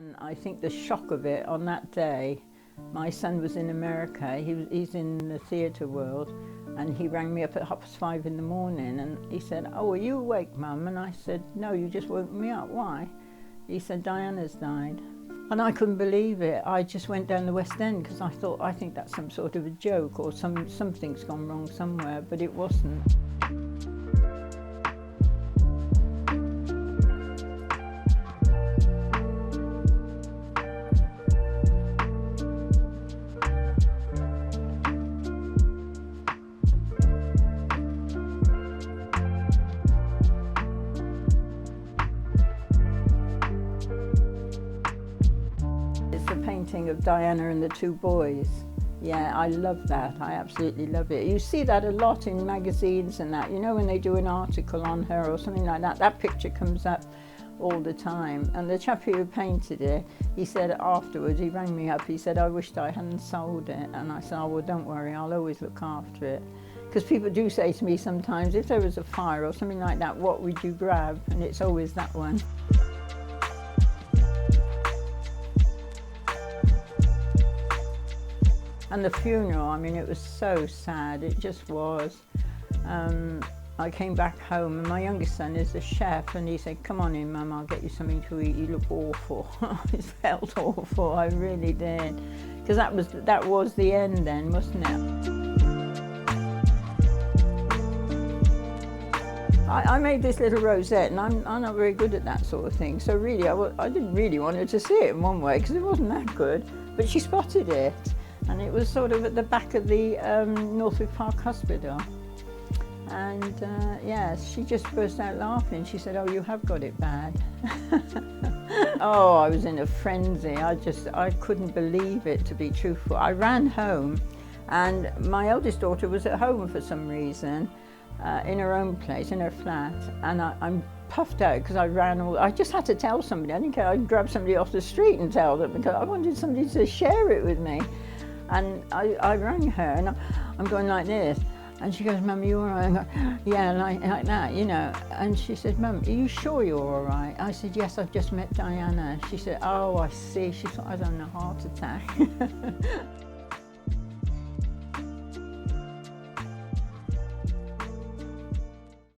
And I think the shock of it on that day, my son was in America, he's in the theatre world, and he rang me up at 5:30 in the morning and he said, "Oh, are you awake, Mum?" And I said, "No, you just woke me up. Why?" He said, "Diana's died." And I couldn't believe it. I just went down the West End because I think that's some sort of a joke or something's gone wrong somewhere, but it wasn't. It's a painting of Diana and the two boys. Yeah, I love that. I absolutely love it. You see that a lot in magazines and that, you know, when they do an article on her or something like that, that picture comes up all the time. And the chap who painted it, he said afterwards, he rang me up, he said, "I wished I hadn't sold it." And I said, "Oh, well, don't worry, I'll always look after it." Because people do say to me sometimes, if there was a fire or something like that, what would you grab? And it's always that one. And the funeral, I mean, it was so sad, it just was. I came back home and my youngest son is a chef and he said, "Come on in, Mum, I'll get you something to eat, you look awful." It felt awful, I really did. Because that was the end then, wasn't it? I made this little rosette and I'm not very good at that sort of thing. So really, I didn't really want her to see it in one way because it wasn't that good, but she spotted it. And it was sort of at the back of the Northwick Park Hospital. And yes, she just burst out laughing. She said, "Oh, you have got it bad." Oh, I was in a frenzy. I couldn't believe it, to be truthful. I ran home and my eldest daughter was at home for some reason, in her own place, in her flat. And I'm puffed out because I just had to tell somebody. I didn't care, I'd grab somebody off the street and tell them because I wanted somebody to share it with me. And I rang her and I'm going like this. And she goes, "Mum, are you all right?" I go, "Yeah," like that, you know. And she said, "Mum, are you sure you're all right?" I said, "Yes, I've just met Diana." She said, "Oh, I see." She thought I'd had a heart attack.